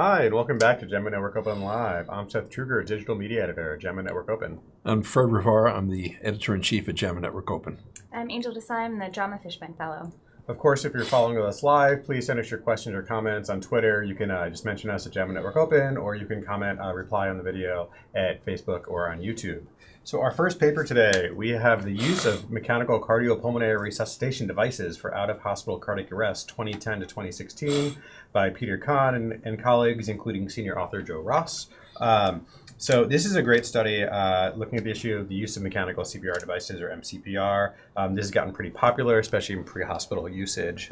Hi, and welcome back to Gemma Network Open Live. I'm Seth Truger, Digital Media Editor at Gemma Network Open. I'm Fred Rivara. I'm the Editor-in-Chief at JAMA Network Open. I'm Angel Desai. I'm the Drama Fishman Fellow. Of course, if you're following us live, please send us your questions or comments on Twitter. You can just mention us at JAMA Network Open, or you can comment, reply on the video at Facebook or on YouTube. So our first paper today, we have the use of mechanical cardiopulmonary resuscitation devices for out-of-hospital cardiac arrest 2010 to 2016 by Peter Kahn and colleagues, including senior author Joe Ross. So this is a great study looking at the issue of the use of mechanical CPR devices, or MCPR. This has gotten pretty popular, especially in pre-hospital usage.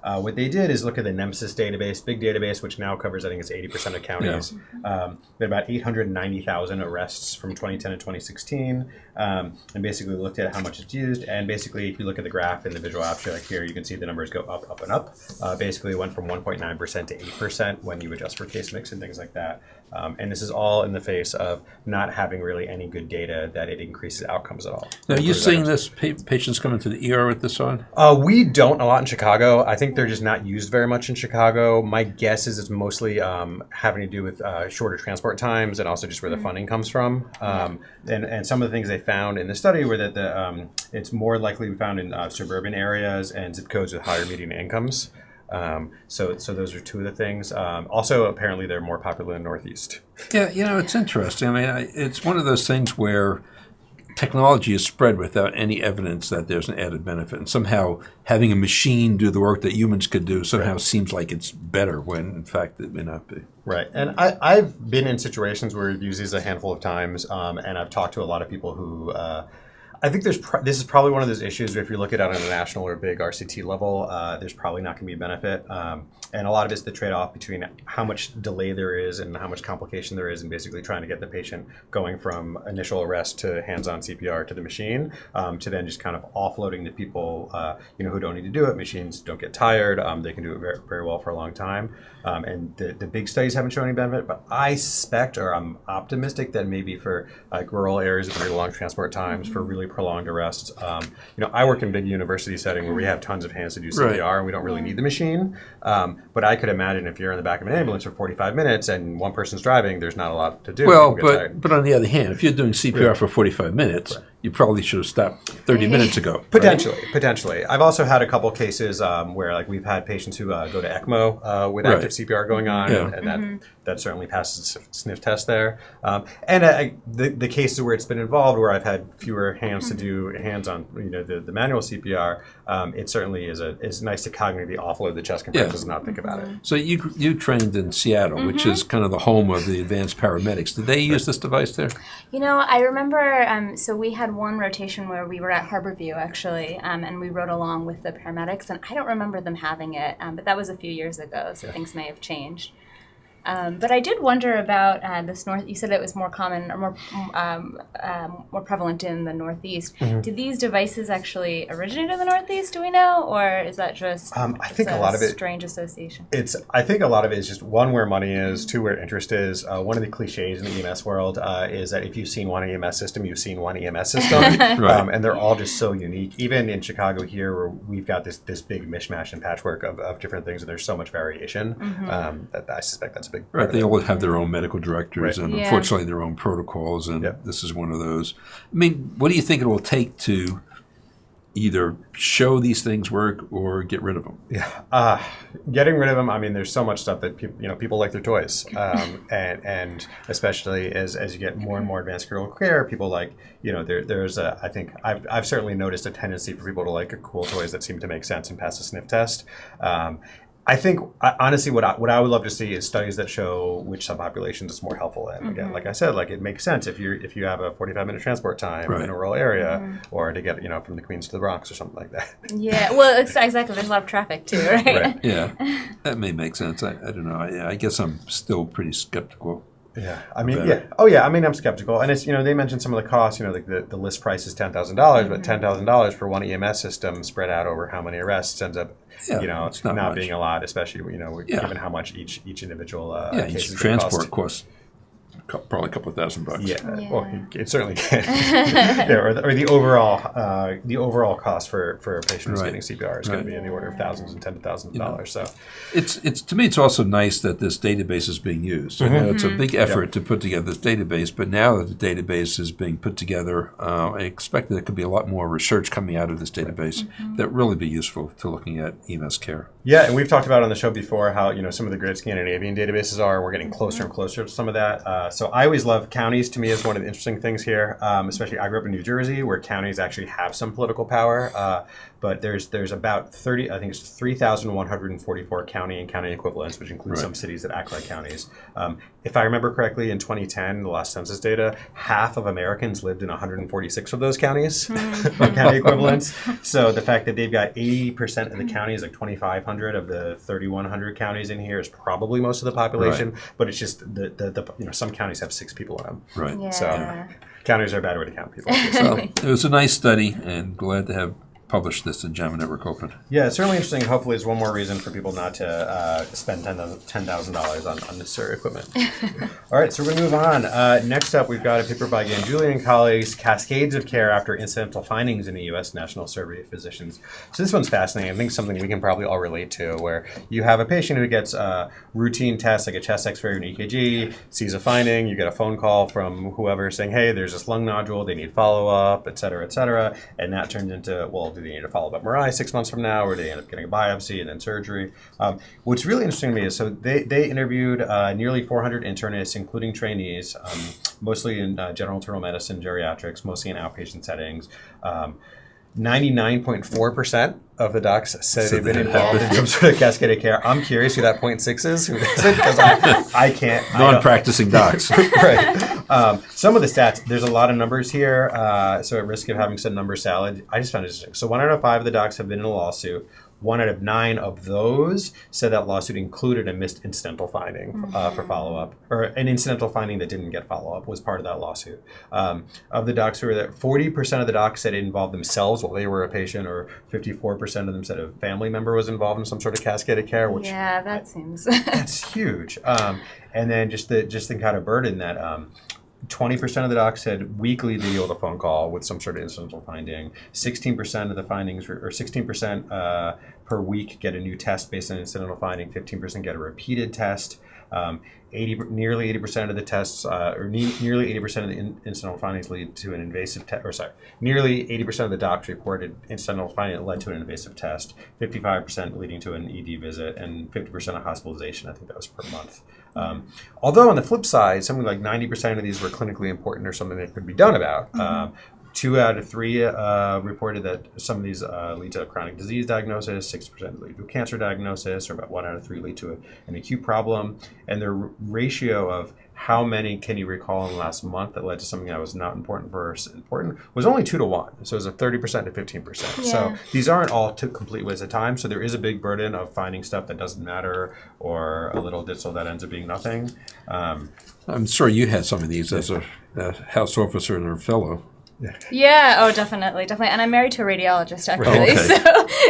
What they did is look at the Nemesis database, big database, which now covers, I think it's 80% of counties. Yeah. There about 890,000 arrests from 2010 to 2016, and basically looked at how much it's used. And basically, if you look at the graph in the visual abstract here, you can see the numbers go up, up, and up. Basically, it went from 1.9% to 8% when you adjust for case mix and things like that. And this is all in the face of not having really any good data that it increases outcomes at all. Now, are you seeing this patients coming to the ER with this on? We don't a lot in Chicago. I think they're just not used very much in Chicago. My guess is it's mostly having to do with shorter transport times and also just where the funding comes from. And some of the things they found in the study were that it's more likely to be found in suburban areas and zip codes with higher median incomes. So those are two of the things. Also, apparently, they're more popular in the Northeast. Yeah, it's interesting. I mean, it's one of those things where technology is spread without any evidence that there's an added benefit. And somehow having a machine do the work that humans could do somehow seems like it's better when, in fact, it may not be. Right. And I've been in situations where we've used these a handful of times, and I've talked to a lot of people who... I think this is probably one of those issues where if you look at it on a national or big RCT level, there's probably not going to be a benefit. And a lot of it's the trade-off between how much delay there is and how much complication there is in basically trying to get the patient going from initial arrest to hands-on CPR to the machine, to then just kind of offloading to people who don't need to do it. Machines don't get tired. They can do it very, very well for a long time. And the big studies haven't shown any benefit, but I suspect, or I'm optimistic, that maybe for rural areas with very long transport times, for really prolonged arrests. I work in a big university setting where we have tons of hands to do CPR, and we don't really need the machine. But I could imagine if you're in the back of an ambulance for 45 minutes and one person's driving, there's not a lot to do. Well, but on the other hand, if you're doing CPR for 45 minutes, you probably should have stopped 30 minutes ago. Potentially. I've also had a couple cases where we've had patients who go to ECMO with active CPR going on, and that certainly passes the sniff test there. And the cases where it's been involved, where I've had fewer hands to do hands-on, the manual CPR, it certainly is nice to cognitively offload the chest compressions and not think about it. So you trained in Seattle, which is kind of the home of the advanced paramedics. Did they use this device there? I remember, so we had one rotation where we were at Harborview, actually, and we rode along with the paramedics, and I don't remember them having it, but that was a few years ago, so things may have changed. But I did wonder about this north. You said it was more common or more prevalent in the Northeast. Did these devices actually originate in the Northeast? Do we know, or is that just I think a lot of it strange association? I think a lot of it is just one, where money is, two, where interest is. One of the cliches in the EMS world is that if you've seen one EMS system, you've seen one EMS system, and they're all just so unique. Even in Chicago here, where we've got this big mishmash and patchwork of different things, and there's so much variation that I suspect that's big. Right, they all have their own medical directors and unfortunately their own protocols, and this is one of those. I mean, what do you think it will take to either show these things work or get rid of them? Yeah, getting rid of them. I mean, there's so much stuff that people like their toys, and especially as you get more and more advanced critical care, people like there's I think I've certainly noticed a tendency for people to like cool toys that seem to make sense and pass a sniff test. I think, honestly, what I would love to see is studies that show which subpopulations it's more helpful in. Again, like I said, it makes sense if you have a 45-minute transport time in a rural area, or to get from the Queens to the Bronx or something like that. Yeah, well, exactly. There's a lot of traffic too, right? Yeah, that may make sense. I don't know. I guess I'm still pretty skeptical. Yeah, I mean, I mean, I'm skeptical, and it's they mentioned some of the costs. Like the list price is $10,000, but $10,000 for one EMS system spread out over how many arrests ends up, it's not much. Being a lot, especially given how much each individual each transport costs probably a couple of $1,000. Yeah. Well, it certainly can. Yeah, or the overall cost for a patient who's getting CPR is going to be in the order of thousands and tens of thousands of dollars. So it's to me, it's also nice that this database is being used. I know it's a big effort to put together this database, but now that the database is being put together, I expect that there could be a lot more research coming out of this database that really be useful to looking at EMS care. Yeah, and we've talked about on the show before how some of the great Scandinavian databases are. We're getting closer and closer to some of that. So I always love counties. To me, is one of the interesting things here. Especially, I grew up in New Jersey, where counties actually have some political power. But there's about 3,144 county and county equivalents, which includes some cities that act like counties. If I remember correctly, in 2010, the last census data, half of Americans lived in 146 of those counties, or county equivalents. So the fact that they've got 80% of the counties, like 2,500 of the 3,100 counties in here, is probably most of the population. But it's just some counties have 6 people in them. Right. Yeah. So counties are a bad way to count people. So it was a nice study, and glad to have published this in JAMA Network Open. Yeah, it's certainly interesting. Hopefully, it's one more reason for people not to spend $10,000 on unnecessary equipment. All right, so we're going to move on. Next up, we've got a paper by Ganjulia and colleagues, Cascades of Care After Incidental Findings in the U.S. National Survey of Physicians. So this one's fascinating. I think something we can probably all relate to, where you have a patient who gets routine tests, like a chest x-ray or an EKG, sees a finding, you get a phone call from whoever saying, hey, there's this lung nodule, they need follow-up, et cetera, and that turns into, well, do they need a follow-up MRI 6 months from now, or do they end up getting a biopsy and then surgery? What's really interesting to me is, so they interviewed nearly 400 internists, including trainees, mostly in general internal medicine, geriatrics, mostly in outpatient settings. 99.4% of the docs said they've been involved in some sort of cascade of care. I'm curious who that 0.6 is, because I can't. Non-practicing docs. Right. Some of the stats, there's a lot of numbers here, so at risk of having some number salad, I just found it interesting. So 1 out of 5 of the docs have been in a lawsuit. 1 out of 9 of those said that lawsuit included a missed incidental finding for follow-up, or an incidental finding that didn't get follow-up was part of that lawsuit. Of the docs who were there, 40% of the docs said it involved themselves while they were a patient, or 54% of them said a family member was involved in some sort of cascade of care. Which that seems that's huge. And then just the kind of burden that 20% of the docs said weekly they deal with a phone call with some sort of incidental finding. 16% of the findings, or 16% per week, get a new test based on incidental finding. 15% get a repeated test. Nearly 80% of the tests, nearly 80% of the incidental findings lead to an invasive test. Nearly 80% of the docs reported incidental finding that led to an invasive test. 55% leading to an ED visit, and 50% of hospitalization. I think that was per month. Although on the flip side, something like 90% of these were clinically important or something that could be done about. 2 out of 3 reported that some of these lead to a chronic disease diagnosis, 6% lead to a cancer diagnosis, or about 1 out of 3 lead to an acute problem. And the ratio of how many can you recall in the last month that led to something that was not important versus important was only 2 to 1. So it was a 30% to 15%. Yeah. So these aren't all to complete waste of time. So there is a big burden of finding stuff that doesn't matter, or a little distal that ends up being nothing. I'm sure you had some of these as a house officer and a fellow. Yeah, oh, definitely. And I'm married to a radiologist, actually. Oh, okay.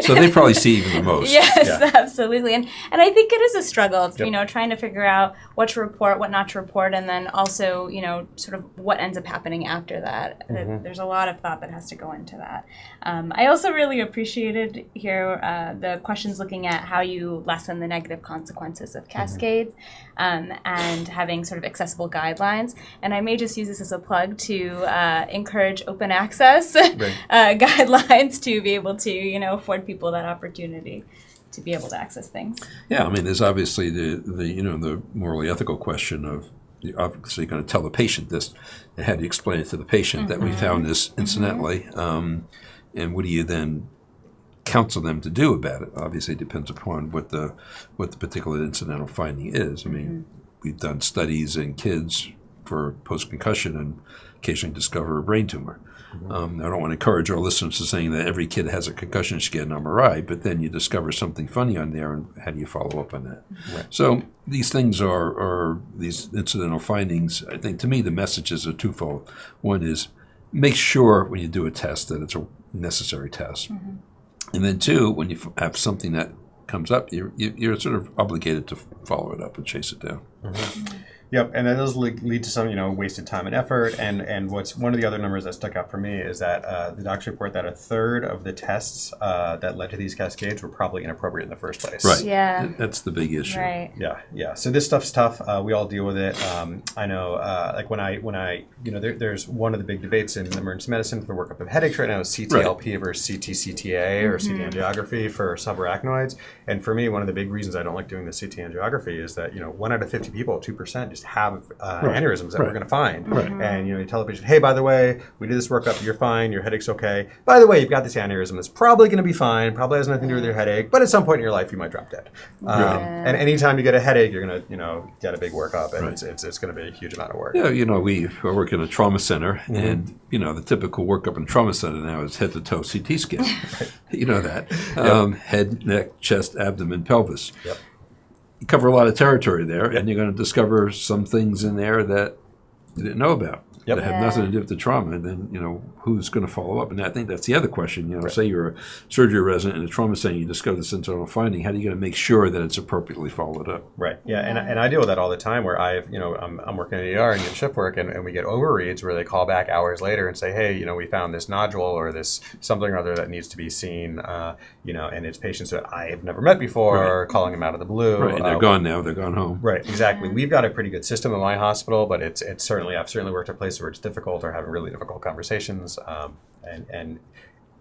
So they probably see even the most. Yes, absolutely. And I think it is a struggle, trying to figure out what to report, what not to report, and then also, sort of what ends up happening after that. There's a lot of thought that has to go into that. I also really appreciated here the questions looking at how you lessen the negative consequences of cascades, and having sort of accessible guidelines. And I may just use this as a plug to encourage open access guidelines to be able to, afford people that opportunity to be able to access things. Yeah, I mean, there's obviously the morally ethical question of, you're obviously going to tell the patient this, and how do you explain it to the patient that we found this incidentally, and what do you then counsel them to do about it? Obviously, it depends upon what the particular incidental finding is. I mean, we've done studies in kids for post-concussion and occasionally discover a brain tumor. I don't want to encourage our listeners to saying that every kid has a concussion should get an MRI, but then you discover something funny on there, and how do you follow up on that? Right. So these things are these incidental findings. I think, to me, the messages are twofold. One is, make sure when you do a test that it's a necessary test. And then 2, when you have something that comes up, you're sort of obligated to follow it up and chase it down. Yep, and that does lead to some, wasted time and effort. And what's one of the other numbers that stuck out for me is that the doctors report that a third of the tests that led to these cascades were probably inappropriate in the first place. Right. Yeah. That's the big issue. Right. Yeah. So this stuff's tough. We all deal with it. I know, like when I there's one of the big debates in emergency medicine for the workup of headaches right now is CTLP versus CT-CTA or CT angiography for subarachnoids. And for me, one of the big reasons I don't like doing the CT angiography is that 1 out of 50 people, 2%, just have aneurysms that we're going to find. Right. And you tell the patient, hey, by the way, we did this workup, you're fine, your headache's okay. By the way, you've got this aneurysm. It's probably going to be fine. Probably has nothing to do with your headache. But at some point in your life, you might drop dead. And anytime you get a headache, you're going to get a big workup, and it's going to be a huge amount of work. Yeah, we work in a trauma center, and the typical workup in trauma center now is head to toe CT scan. You know that. Head, neck, chest, abdomen, pelvis. Yep. You cover a lot of territory there, and you're going to discover some things in there that you didn't know about. Yep. That have nothing to do with the trauma, and then who's going to follow up? And I think that's the other question. Say you're a surgery resident in a trauma center, you discover this internal finding. How are you going to make sure that it's appropriately followed up? Right. Yeah. And I deal with that all the time. Where I'm working in the ER and get shift work, and we get overreads where they call back hours later and say, hey, we found this nodule or this something or other that needs to be seen. And it's patients that I have never met before, calling them out of the blue. Right. And they're gone now. They're gone home. Right. Exactly. We've got a pretty good system in my hospital, but I've certainly worked at places where it's difficult or having really difficult conversations, and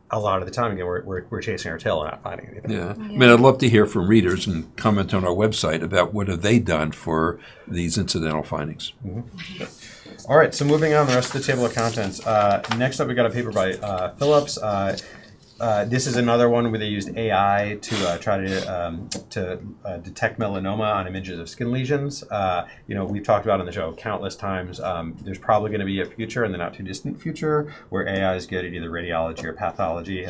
a lot of the time, again, we're chasing our tail and not finding anything. Yeah. I mean, I'd love to hear from readers and comment on our website about what have they done for these incidental findings. All right, so moving on, the rest of the table of contents. Next up, we got a paper by Phillips. This is another one where they used AI to try to detect melanoma on images of skin lesions. We've talked about on the show countless times. There's probably going to be a future in the not too distant future where AI is good at either radiology or pathology.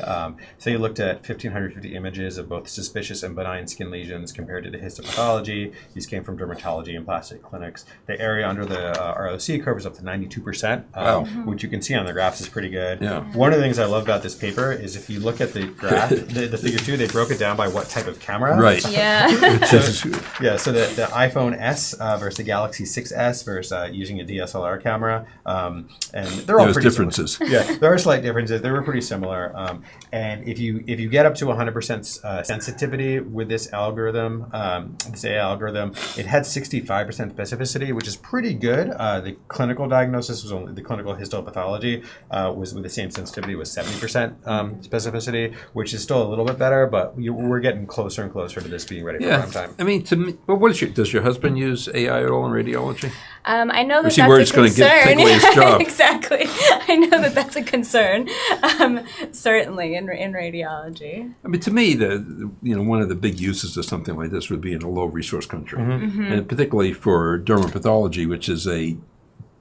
So you looked at 1,550 images of both suspicious and benign skin lesions compared to the histopathology. These came from dermatology and plastic clinics. The area under the ROC curve is up to 92%, which you can see on the graphs is pretty good. Yeah. One of the things I love about this paper is if you look at the graph, the figure 2, they broke it down by what type of camera. Right. Yeah. So the iPhone S versus the Galaxy 6S versus using a DSLR camera, and they're all pretty differences. Similar. Yeah, there are slight differences. They were pretty similar. And if you get up to 100% sensitivity with this algorithm, this AI algorithm, it had 65% specificity, which is pretty good. The clinical diagnosis was only the clinical histopathology was with the same sensitivity was 70% specificity, which is still a little bit better, but we're getting closer and closer to this being ready for prime time. I mean, to me, what is does your husband use AI at all in radiology? I know that that's a concern. Take away his job? Exactly. I know that that's a concern. Certainly in radiology. I mean, to me, one of the big uses of something like this would be in a low resource country, and particularly for dermopathology, which is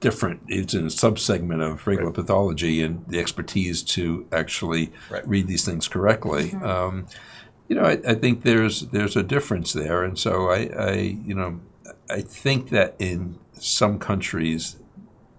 it's in a subsegment of regular pathology, and the expertise to actually read these things correctly. I think there's a difference there, and so I think that in some countries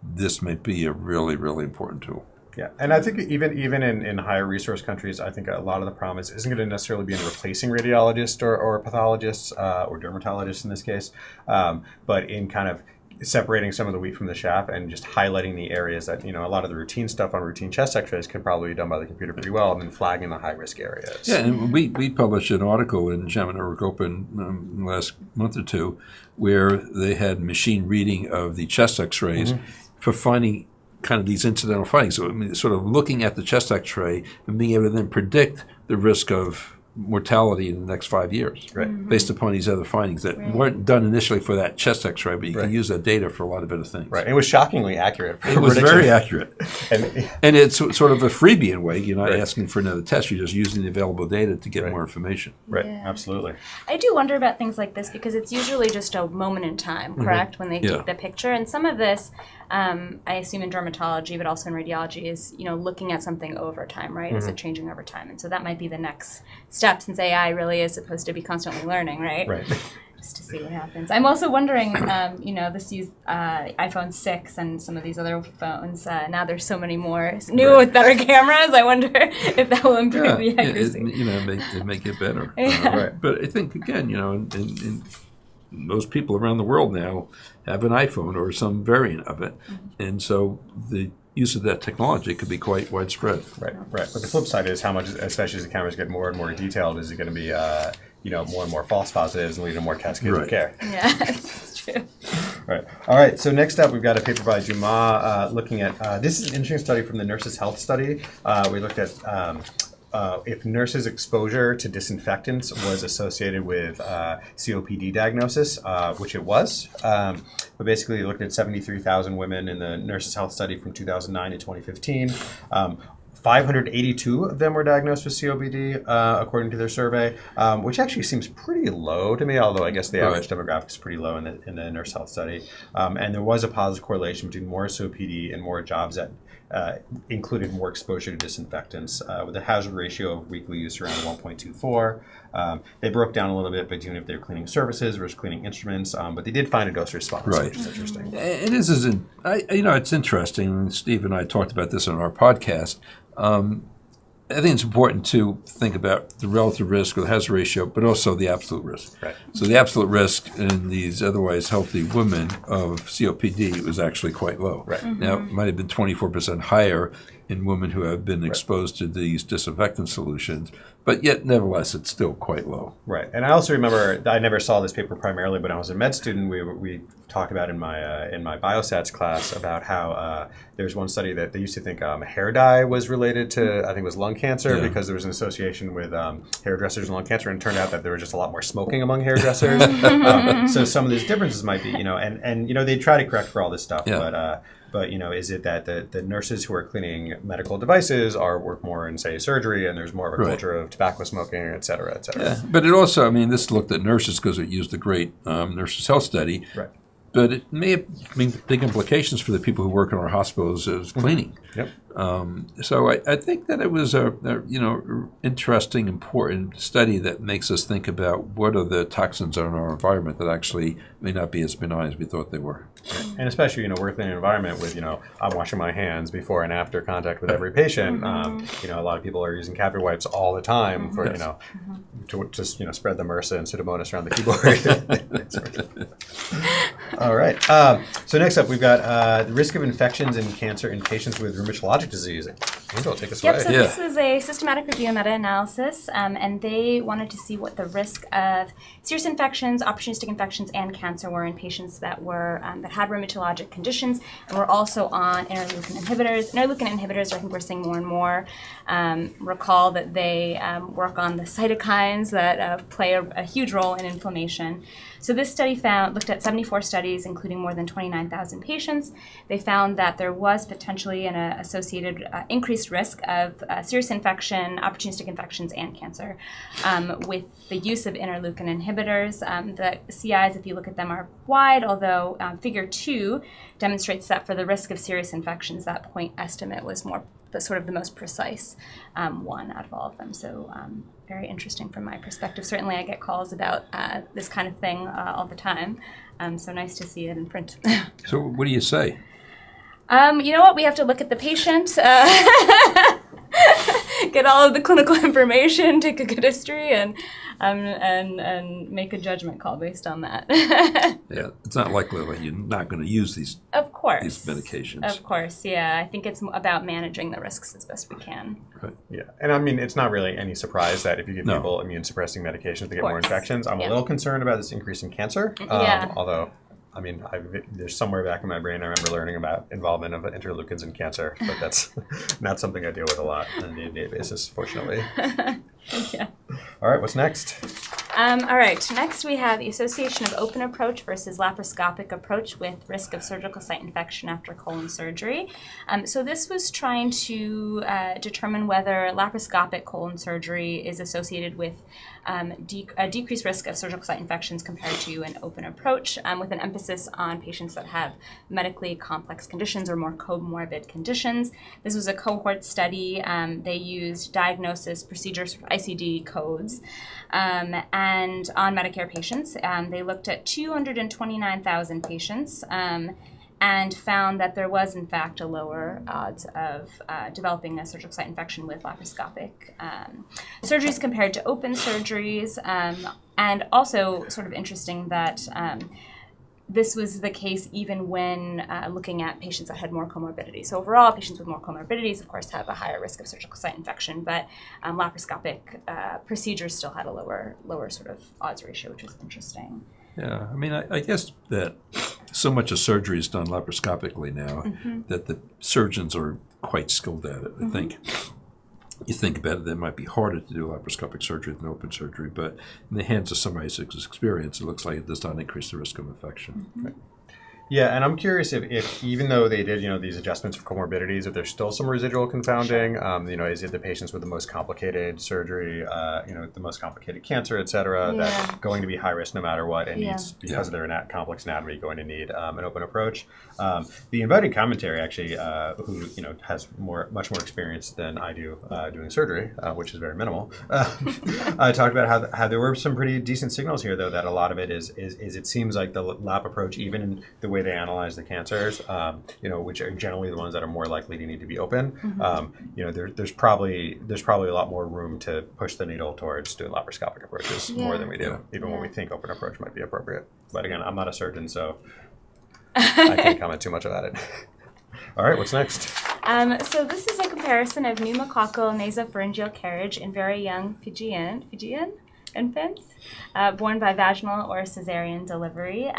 this might be a really, really important tool. Yeah, and I think even in higher resource countries, I think a lot of the promise isn't going to necessarily be in replacing radiologists or pathologists or dermatologists in this case, but in kind of separating some of the wheat from the chaff and just highlighting the areas that, a lot of the routine stuff on routine chest x-rays could probably be done by the computer pretty well, and then flagging the high-risk areas. Yeah, and we published an article in JAMA Network Open last month or two where they had machine reading of the chest x-rays for finding kind of these incidental findings. So, I mean, sort of looking at the chest x-ray and being able to then predict the risk of mortality in the next 5 years, based upon these other findings that weren't done initially for that chest x-ray, but you can use that data for a lot of other things. Right. It was shockingly accurate. It was very accurate. And it's sort of a freebie in way. You're not asking for another test. You're just using the available data to get more information. Right. Yeah. Absolutely. I do wonder about things like this because it's usually just a moment in time, correct, when they take the picture. And some of this, I assume in dermatology, but also in radiology, is looking at something over time, right? Is it changing over time? And so that might be the next step, since AI really is supposed to be constantly learning, right? Right. Just to see what happens. I'm also wondering, this used iPhone 6 and some of these other phones. Now there's so many more new with better cameras. I wonder if that will improve the accuracy. It may get better. Yeah. But I think, again, most people around the world now have an iPhone or some variant of it. And so the use of that technology could be quite widespread. Right. But the flip side is how much, especially as the cameras get more and more detailed, is it going to be, more and more false positives and lead to more cascades of care. Yeah, that's true. Right. All right. So next up, we've got a paper by Dumas looking at, this is an interesting study from the Nurses' Health Study. We looked at if nurses' exposure to disinfectants was associated with COPD diagnosis, which it was. But basically, we looked at 73,000 women in the Nurses' Health Study from 2009 to 2015. 582 of them were diagnosed with COPD, according to their survey, which actually seems pretty low to me, although I guess the average demographic is pretty low in the Nurse Health Study. And there was a positive correlation between more COPD and more jobs that included more exposure to disinfectants, with a hazard ratio of weekly use around 1.24. They broke down a little bit between if they're cleaning surfaces versus cleaning instruments, but they did find a dose response, which is interesting. It is, it's interesting. Steve and I talked about this on our podcast. I think it's important to think about the relative risk or the hazard ratio, but also the absolute risk. Right. So the absolute risk in these otherwise healthy women of COPD was actually quite low. Right. Now, it might have been 24% higher in women who have been exposed to these disinfectant solutions, but yet, nevertheless, it's still quite low. Right. And I also remember, I never saw this paper primarily, but when I was a med student, we talked about in my biostats class about how there's one study that they used to think hair dye was related to, I think it was lung cancer, because there was an association with hairdressers and lung cancer, and it turned out that there was just a lot more smoking among hairdressers. So some of these differences might be, and they try to correct for all this stuff, but is it that the nurses who are cleaning medical devices work more in, say, surgery, and there's more of a culture of tobacco smoking, et cetera, et cetera. Yeah, but it also, this looked at nurses because it used the great Nurses' Health Study. Right. But it may have big implications for the people who work in our hospitals as cleaning. Yep. So I think that it was a interesting, important study that makes us think about what are the toxins in our environment that actually may not be as benign as we thought they were. And especially, working in an environment with, I'm washing my hands before and after contact with every patient. A lot of people are using catheter wipes all the time for, to just, spread the MRSA and Pseudomonas around the keyboard. All right. So next up, we've got the risk of infections and cancer in patients with rheumatologic disease. Angel, take us away. So this was a systematic review and meta-analysis, and they wanted to see what the risk of serious infections, opportunistic infections, and cancer were in patients that were that had rheumatologic conditions and were also on interleukin inhibitors. Interleukin inhibitors, I think we're seeing more and more. Recall that they work on the cytokines that play a huge role in inflammation. So this study looked at 74 studies, including more than 29,000 patients. They found that there was potentially an associated increased risk of serious infection, opportunistic infections, and cancer with the use of interleukin inhibitors. The CIs, if you look at them, are wide, although figure 2 demonstrates that for the risk of serious infections, that point estimate was the most precise one out of all of them. So very interesting from my perspective. Certainly I get calls about this kind of thing all the time. So nice to see it in print. So what do you say? You know what? We have to look at the patient, get all of the clinical information, take a good history, and make a judgment call based on that. Yeah, it's not likely that you're not going to use these medications. Of course, yeah. I think it's about managing the risks as best we can. Right. Yeah, and it's not really any surprise that if you give people immune-suppressing medications, they get more infections. I'm a little concerned about this increase in cancer, although... there's somewhere back in my brain I remember learning about involvement of interleukins in cancer, but that's not something I deal with a lot on a day-to-day basis, fortunately. Yeah. All right, what's next? All right, next we have the association of open approach versus laparoscopic approach with risk of surgical site infection after colon surgery. So this was trying to determine whether laparoscopic colon surgery is associated with a decreased risk of surgical site infections compared to an open approach, with an emphasis on patients that have medically complex conditions or more comorbid conditions. This was a cohort study. They used diagnosis procedures, ICD codes, and on Medicare patients. They looked at 229,000 patients. and found that there was, in fact, a lower odds of developing a surgical site infection with laparoscopic surgeries compared to open surgeries. And also sort of interesting that this was the case even when looking at patients that had more comorbidities. So overall, patients with more comorbidities, of course, have a higher risk of surgical site infection, but laparoscopic procedures still had a lower sort of odds ratio, which was interesting. Yeah, I mean, I guess that so much of surgery is done laparoscopically now that the surgeons are quite skilled at it. I think you think about it, it might be harder to do laparoscopic surgery than open surgery, but in the hands of somebody who's experienced, it looks like it does not increase the risk of infection. Right. Yeah, and I'm curious if even though they did, these adjustments for comorbidities, if there's still some residual confounding, is it the patients with the most complicated surgery, the most complicated cancer, et cetera, that's going to be high risk no matter what and needs, because of their complex anatomy, going to need an open approach. The invited commentary actually, who has much more experience than I do doing surgery, which is very minimal, talked about how there were some pretty decent signals here, though, that a lot of it is it seems like the lap approach, even in the way they analyze the cancers, which are generally the ones that are more likely to need to be open. There's probably a lot more room to push the needle towards doing laparoscopic approaches more than we do, even when we think open approach might be appropriate. But again, I'm not a surgeon, so I can't comment too much about it. All right, what's next? So this is a comparison of pneumococcal nasopharyngeal carriage in very young Fijian infants born by vaginal or cesarean delivery.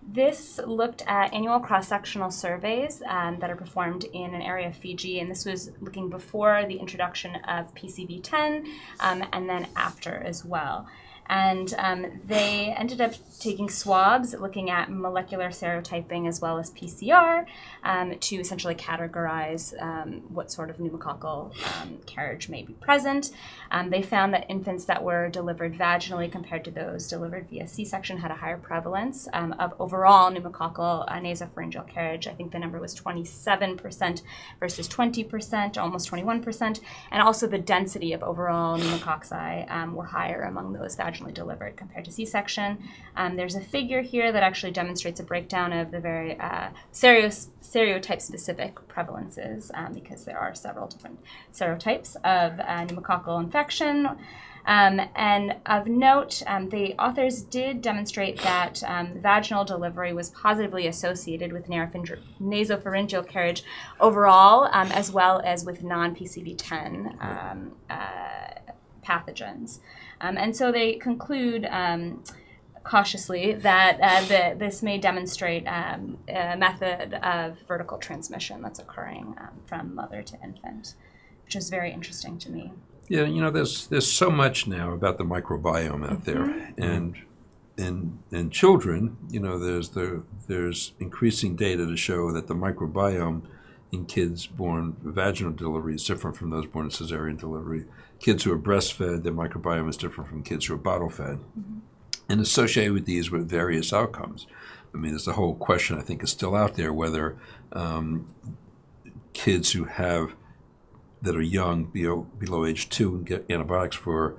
This looked at annual cross-sectional surveys that are performed in an area of Fiji, and this was looking before the introduction of PCV10 and then after as well. And they ended up taking swabs looking at molecular serotyping as well as PCR to essentially categorize what sort of pneumococcal carriage may be present. They found that infants that were delivered vaginally compared to those delivered via C-section had a higher prevalence of overall pneumococcal nasopharyngeal carriage. I think the number was 27% versus 20%, almost 21%. And also the density of overall pneumococci were higher among those vaginally delivered compared to C-section. There's a figure here that actually demonstrates a breakdown of the very serotype-specific prevalences because there are several different serotypes of pneumococcal infection. And of note, the authors did demonstrate that vaginal delivery was positively associated with nasopharyngeal carriage overall, as well as with non-PCV10 pathogens. And so they conclude cautiously that this may demonstrate a method of vertical transmission that's occurring from mother to infant, which is very interesting to me. Yeah, there's so much now about the microbiome out there, and in children, there's increasing data to show that the microbiome in kids born vaginal delivery is different from those born cesarean delivery. Kids who are breastfed, their microbiome is different from kids who are bottle fed, and associated with these with various outcomes. I mean, there's a whole question I think is still out there whether kids that are young, below age 2, and get antibiotics for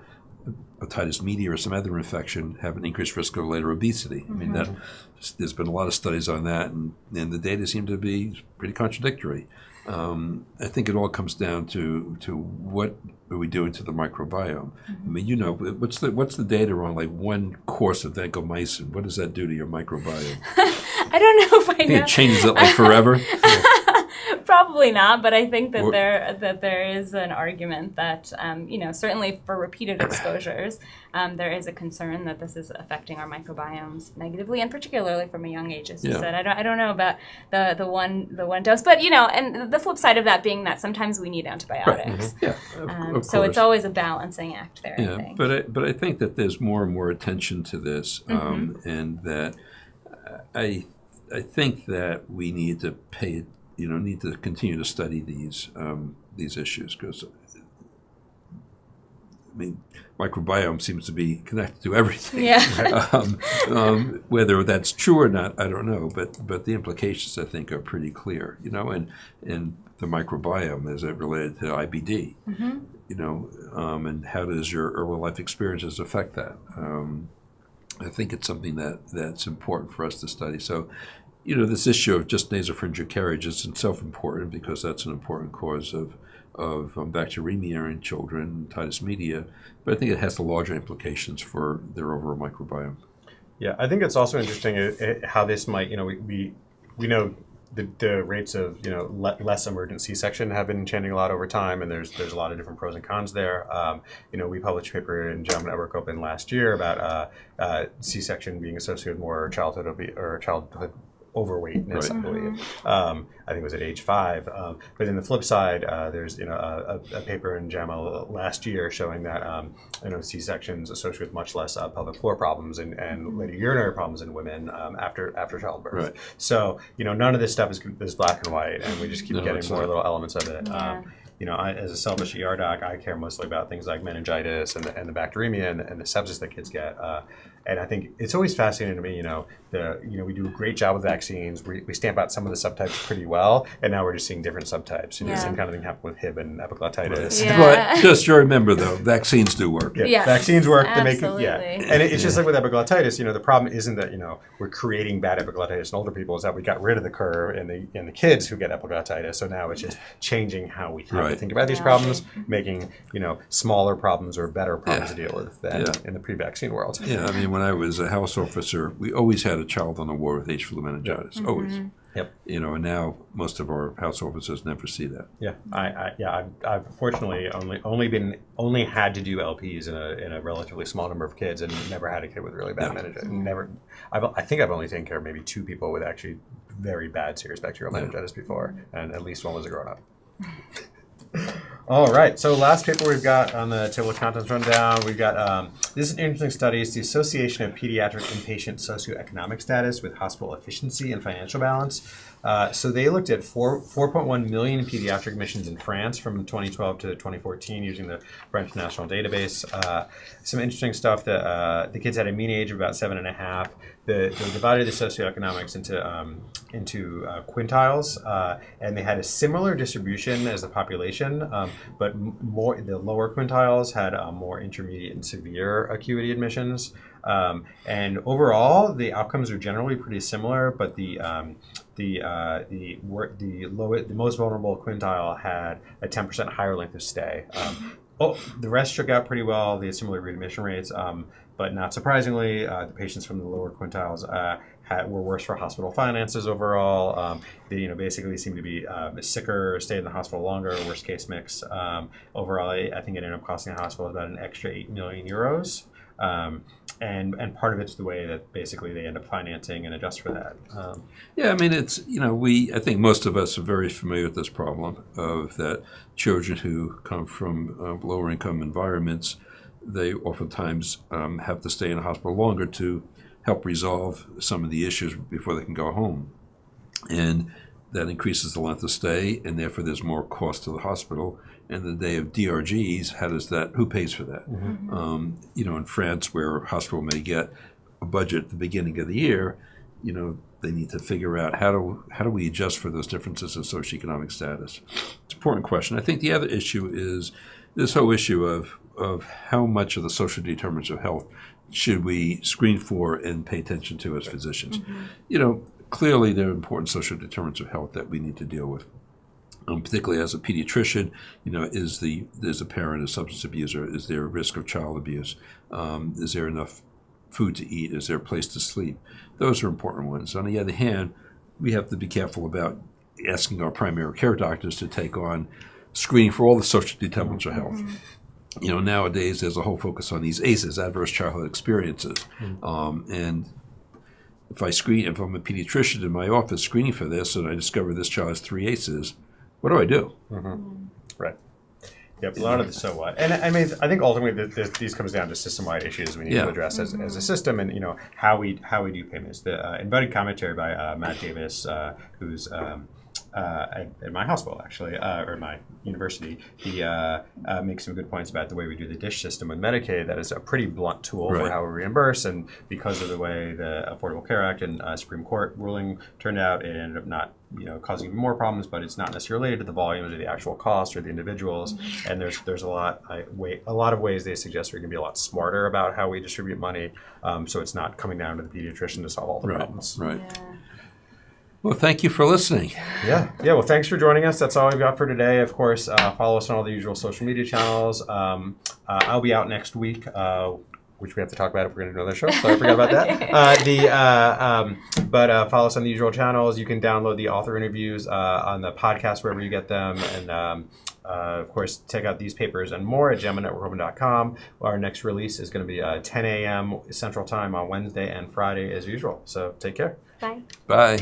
otitis media or some other infection have an increased risk of later obesity. I mean, there's been a lot of studies on that, and the data seem to be pretty contradictory. I think it all comes down to what are we doing to the microbiome. I mean, what's the data on like one course of vancomycin? What does that do to your microbiome? I don't know if I know. It changes it like forever. Probably not, but I think that there is an argument that certainly for repeated exposures, there is a concern that this is affecting our microbiomes negatively, and particularly from a young age, as you said. I don't know about the one dose, but and the flip side of that being that sometimes we need antibiotics. Right. Yeah, of so it's always a balancing act there. Yeah, I think. But I think that there's more and more attention to this, and that I think that we need to need to continue to study these issues, because I mean, microbiome seems to be connected to everything. Yeah. Whether that's true or not, I don't know. But the implications, I think, are pretty clear. And the microbiome, is it related to IBD? And how does your early life experiences affect that? I think it's something that's important for us to study. So, this issue of just nasopharyngeal carriage is itself important because that's an important cause of bacteremia in children, otitis media, but I think it has the larger implications for their overall microbiome. Yeah, I think it's also interesting how this might, we know the rates of less emergent C-section have been changing a lot over time, and there's a lot of different pros and cons there. We published a paper in JAMA Network Open last year about C-section being associated with more childhood overweightness, right. I believe. I think it was at age 5. But then the flip side, there's a paper in JAMA last year showing that C-sections associated with much less pelvic floor problems and later urinary problems in women after childbirth. Right. So none of this stuff is black and white, and we just keep getting more little elements of it. Yeah. As a selfish ER doc, I care mostly about things like meningitis and the bacteremia and the sepsis that kids get. And I think it's always fascinating to me, we do a great job with vaccines. We stamp out some of the subtypes pretty well, and now we're just seeing different subtypes. The same kind of thing happened with Hib and epiglottitis. Yeah. But just remember, though, vaccines do work. Yes, vaccines work. They make absolutely. And it's just like with epiglottitis. The problem isn't that we're creating bad epiglottitis in older people. Is that we got rid of the curve in the kids who get epiglottitis. So now it's just changing how we think about these problems, making smaller problems or better problems to deal with than in the pre-vaccine world. Yeah, I mean, when I was a house officer, we always had a child on the ward with H. flu meningitis, always. Yep. And now most of our house officers never see that. Yeah, I've fortunately only had to do LPs in a relatively small number of kids, and never had a kid with really bad meningitis. I think I've only taken care of maybe 2 people with actually very bad serious bacterial meningitis before, and at least one was a grown up. All right, so last paper we've got on the table of contents rundown, we've got, this is an interesting study. It's the association of pediatric inpatient socioeconomic status with hospital efficiency and financial balance. So they looked at 4.1 million pediatric admissions in France from 2012 to 2014 using the French National Database. Some interesting stuff that the kids had a mean age of about 7.5. They divided the socioeconomics into quintiles, and they had a similar distribution as the population, but the lower quintiles had more intermediate and severe acuity admissions. And overall, the outcomes are generally pretty similar, but the most vulnerable quintile had a 10% higher length of stay. The rest shook out pretty well. They had similar readmission rates, but not surprisingly, the patients from the lower quintiles were worse for hospital finances overall. They basically seemed to be sicker, stayed in the hospital longer, worst case mix. Overall, I think it ended up costing the hospital about an extra 8 million euros. And part of it's the way that basically they end up financing and adjust for that. Yeah, I mean, it's, I think most of us are very familiar with this problem of that children who come from lower income environments, they oftentimes have to stay in a hospital longer to help resolve some of the issues before they can go home. And that increases the length of stay, and therefore there's more cost to the hospital. And the day of DRGs, who pays for that? In France, where a hospital may get a budget at the beginning of the year, they need to figure out how do we adjust for those differences in socioeconomic status. It's an important question. I think the other issue is this whole issue of how much of the social determinants of health should we screen for and pay attention to as physicians. Clearly there are important social determinants of health that we need to deal with. Particularly as a pediatrician, is the parent a substance abuser? Is there a risk of child abuse? Is there enough food to eat? Is there a place to sleep? Those are important ones. On the other hand, we have to be careful about asking our primary care doctors to take on screening for all the social determinants of health. Nowadays there's a whole focus on these ACEs, adverse childhood experiences, and if I'm a pediatrician in my office screening for this and I discover this child has 3 ACEs, what do I do? Right. Yep, a lot of the so what. And I mean, I think ultimately these comes down to system-wide issues we need to address as a system, and how we do payments. The invited commentary by Matt Davis, who's at my hospital actually, or my university, he makes some good points about the way we do the DISH system with Medicaid. That is a pretty blunt tool for how we reimburse, and because of the way the Affordable Care Act and Supreme Court ruling turned out, it ended up not causing even more problems, but it's not necessarily related to the volumes or the actual cost or the individuals. And there's a lot of ways they suggest we can be a lot smarter about how we distribute money, so it's not coming down to the pediatrician to solve all the problems. Right. Well, thank you for listening. Yeah. Well, thanks for joining us. That's all we've got for today. Of course, follow us on all the usual social media channels. I'll be out next week, which we have to talk about if we're going to do another show. So I forgot about that. But follow us on the usual channels. You can download the author interviews on the podcast wherever you get them, and of course, check out these papers and more at JAMANetworkOpen.com. Our next release is going to be 10 a.m. Central Time on Wednesday and Friday as usual. So take care. Bye. Bye.